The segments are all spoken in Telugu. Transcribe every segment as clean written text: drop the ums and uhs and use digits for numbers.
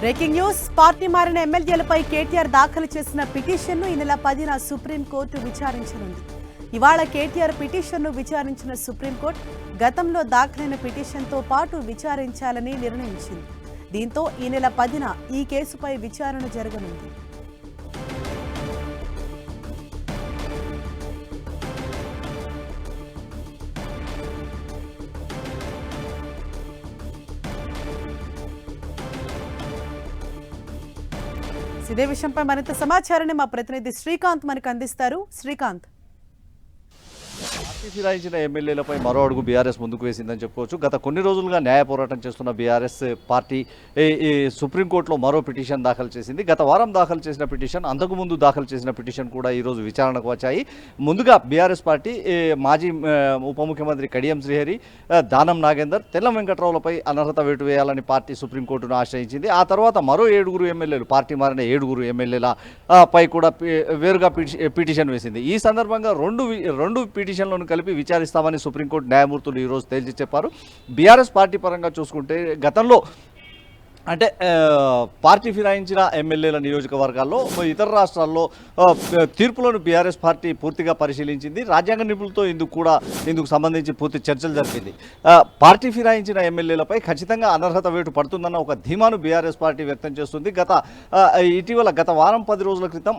బ్రేకింగ్ న్యూస్ పార్టీ మారిన ఎమ్మెల్యేలపై కేటీఆర్ దాఖలు చేసిన పిటిషన్ను ఈ నెల 10న సుప్రీంకోర్టు విచారించనుంది. ఇవాళ కేటీఆర్ పిటిషన్ను విచారించిన సుప్రీంకోర్టు గతంలో దాఖలైన పిటిషన్తో పాటు విచారించాలని నిర్ణయించింది. దీంతో ఈ నెల 10న ఈ కేసుపై విచారణ జరగనుంది. ఇదే విషయంపై మరింత సమాచారాన్ని మా ప్రతినిధి శ్రీకాంత్ మనకు అందిస్తారు. శ్రీకాంత్, పార్టీ ఫిరాయించిన ఎమ్మెల్యేలపై మరో అడుగు బీఆర్ఎస్ ముందుకు వేసిందని చెప్పుకోవచ్చు. గత కొన్ని రోజులుగా న్యాయ పోరాటం చేస్తున్న బీఆర్ఎస్ పార్టీ సుప్రీంకోర్టులో మరో పిటిషన్ దాఖలు చేసింది. గత వారం దాఖలు చేసిన పిటిషన్, అంతకుముందు దాఖలు చేసిన పిటిషన్ కూడా ఈరోజు విచారణకు వచ్చాయి. ముందుగా బీఆర్ఎస్ పార్టీ మాజీ ఉప ముఖ్యమంత్రి కడియం శ్రీహరి, దానం నాగేందర్, తెల్లం వెంకట్రావులపై అనర్హత వేటు వేయాలని పార్టీ సుప్రీంకోర్టును ఆశ్రయించింది. ఆ తర్వాత మరో 7 ఎమ్మెల్యేలు, పార్టీ మారిన 7 ఎమ్మెల్యేల పై కూడా వేరుగా పిటిషన్ వేసింది. ఈ సందర్భంగా రెండు పిటిషన్లను కలిపి విచారిస్తామని సుప్రీంకోర్టు న్యాయమూర్తులు ఈరోజు తేల్చి చెప్పారు. బీఆర్ఎస్ పార్టీ పరంగా చూసుకుంటే గతంలో అంటే పార్టీ ఫిరాయించిన ఎమ్మెల్యేల నియోజకవర్గాల్లో ఇతర రాష్ట్రాల్లో తీర్పులను బీఆర్ఎస్ పార్టీ పూర్తిగా పరిశీలించింది. రాజ్యాంగ నిపుణులతో ఇందుకు సంబంధించి పూర్తి చర్చలు జరిపింది. పార్టీ ఫిరాయించిన ఎమ్మెల్యేలపై ఖచ్చితంగా అనర్హత వేటు పడుతుందన్న ఒక ధీమాను బీఆర్ఎస్ పార్టీ వ్యక్తం చేస్తుంది. ఇటీవల గత వారం 10 రోజుల క్రితం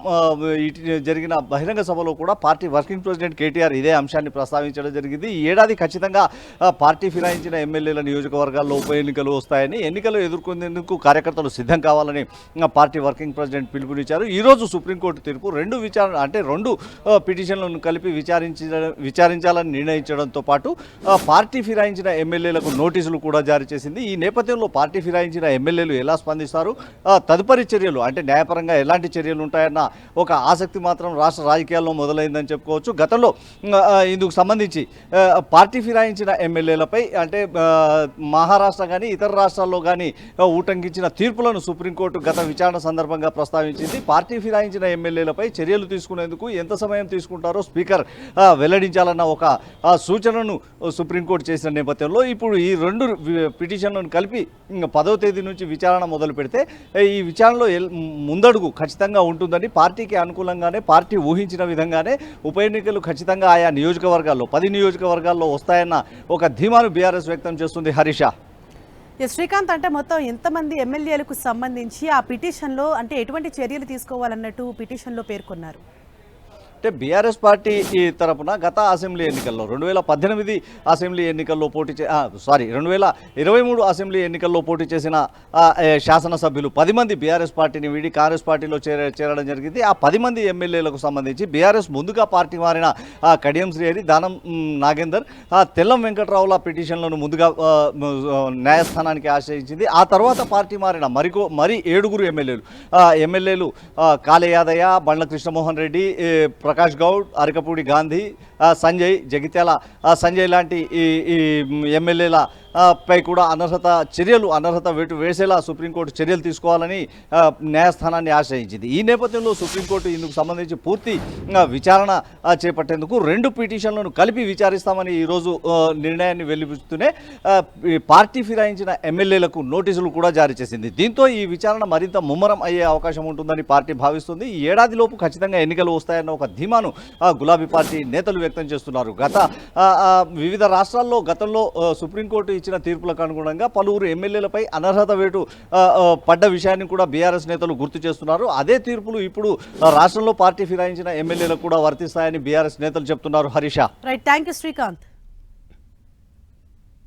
జరిగిన బహిరంగ సభలో కూడా పార్టీ వర్కింగ్ ప్రెసిడెంట్ కేటీఆర్ ఇదే అంశాన్ని ప్రస్తావించడం జరిగింది. ఈ ఏడాది ఖచ్చితంగా పార్టీ ఫిరాయించిన ఎమ్మెల్యేల నియోజకవర్గాల్లో ఉప ఎన్నికలు వస్తాయని, ఎన్నికలు ఎదుర్కొంది కార్యకర్తలు సిద్ధం కావాలని పార్టీ వర్కింగ్ ప్రెసిడెంట్ పిలుపునిచ్చారు. ఈరోజు సుప్రీంకోర్టు తీర్పు రెండు పిటిషన్లను కలిపి విచారించాలని నిర్ణయించడంతో పాటు పార్టీ ఫిరాయించిన ఎమ్మెల్యేలకు నోటీసులు కూడా జారీ చేసింది. ఈ నేపథ్యంలో పార్టీ ఫిరాయించిన ఎమ్మెల్యేలు ఎలా స్పందిస్తారు, తదుపరి చర్యలు అంటే న్యాయపరంగా ఎలాంటి చర్యలు ఉంటాయన్న ఒక ఆసక్తి మాత్రం రాష్ట్ర రాజకీయాల్లో మొదలైందని చెప్పుకోవచ్చు. గతంలో ఇందుకు సంబంధించి పార్టీ ఫిరాయించిన ఎమ్మెల్యేలపై అంటే మహారాష్ట్ర కానీ ఇతర రాష్ట్రాల్లో కానీ ఉటంకించిన తీర్పులను సుప్రీంకోర్టు గత విచారణ సందర్భంగా ప్రస్తావించింది. పార్టీ ఫిరాయించిన ఎమ్మెల్యేలపై చర్యలు తీసుకునేందుకు ఎంత సమయం తీసుకుంటారో స్పీకర్ వెల్లడించాలన్న ఒక సూచనను సుప్రీంకోర్టు చేసిన నేపథ్యంలో ఇప్పుడు ఈ 2 పిటిషన్లను కలిపి 10వ తేదీ నుంచి విచారణ మొదలు పెడితే ఈ విచారణలో ముందడుగు ఖచ్చితంగా ఉంటుందని, పార్టీకి అనుకూలంగానే పార్టీ ఊహించిన విధంగానే ఉప ఎన్నికలు ఖచ్చితంగా ఆయా నియోజకవర్గాల్లో 10 నియోజకవర్గాల్లో వస్తాయన్న ఒక ధీమాను బీఆర్ఎస్ వ్యక్తం చేస్తుంది. హరీష, శ్రీకాంత్, అంటే మొత్తం ఎంతమంది ఎమ్మెల్యేలకు సంబంధించి ఆ పిటిషన్లో అంటే ఎటువంటి చర్యలు తీసుకోవాలన్నట్టు పిటిషన్లో పేర్కొన్నారు? అంటే బీఆర్ఎస్ పార్టీ తరపున గత అసెంబ్లీ ఎన్నికల్లో 2018 అసెంబ్లీ ఎన్నికల్లో 2023 అసెంబ్లీ ఎన్నికల్లో పోటీ చేసిన శాసనసభ్యులు 10 మంది బీఆర్ఎస్ పార్టీని వీడి కాంగ్రెస్ పార్టీలో చేరడం జరిగింది. ఆ 10 మంది ఎమ్మెల్యేలకు సంబంధించి బీఆర్ఎస్ ముందుగా పార్టీ మారిన కడియం శ్రీహరి, దానం నాగేందర్, తెల్లం వెంకట్రావుల పిటిషన్లను ముందుగా న్యాయస్థానానికి ఆశ్రయించింది. ఆ తర్వాత పార్టీ మారిన మరి 7 ఎమ్మెల్యేలు కాళే యాదయ్య, బండ్ల కృష్ణమోహన్ రెడ్డి, ప్రకాష్ గౌడ్, అరకపూడి గాంధీ, సంజయ్, జగిత్యాల సంజయ్ లాంటి ఈ ఎమ్మెల్యేల పై కూడా అనర్హత వేటు వేసేలా సుప్రీంకోర్టు చర్యలు తీసుకోవాలని న్యాయస్థానాన్ని ఆశ్రయించింది. ఈ నేపథ్యంలో సుప్రీంకోర్టు ఇందుకు సంబంధించి పూర్తి విచారణ చేపట్టేందుకు 2 పిటిషన్లను కలిపి విచారిస్తామని ఈరోజు నిర్ణయాన్ని వెలిపిస్తూనే పార్టీ ఫిరాయించిన ఎమ్మెల్యేలకు నోటీసులు కూడా జారీ చేసింది. దీంతో ఈ విచారణ మరింత ముమ్మరం అయ్యే అవకాశం ఉంటుందని పార్టీ భావిస్తుంది. ఈ ఏడాదిలోపు ఖచ్చితంగా ఎన్నికలు వస్తాయన్న ఒక ధీమాను గులాబీ పార్టీ నేతలు వ్యక్తం చేస్తున్నారు. వివిధ రాష్ట్రాల్లో గతంలో సుప్రీంకోర్టు ఇచ్చిన తీర్పులకు అనుగుణంగా పలువురు ఎమ్మెల్యేలపై అనర్హత వేటు పడ్డ విషయాన్ని కూడా బీఆర్ఎస్ నేతలు గుర్తు చేస్తున్నారు. అదే తీర్పులు ఇప్పుడు రాష్ట్రంలో పార్టీ ఫిరాయించిన ఎమ్మెల్యేలకు కూడా వర్తిస్తాయని బీఆర్ఎస్ నేతలు చెప్తున్నారు. Harisha, right, thank you Srikanth.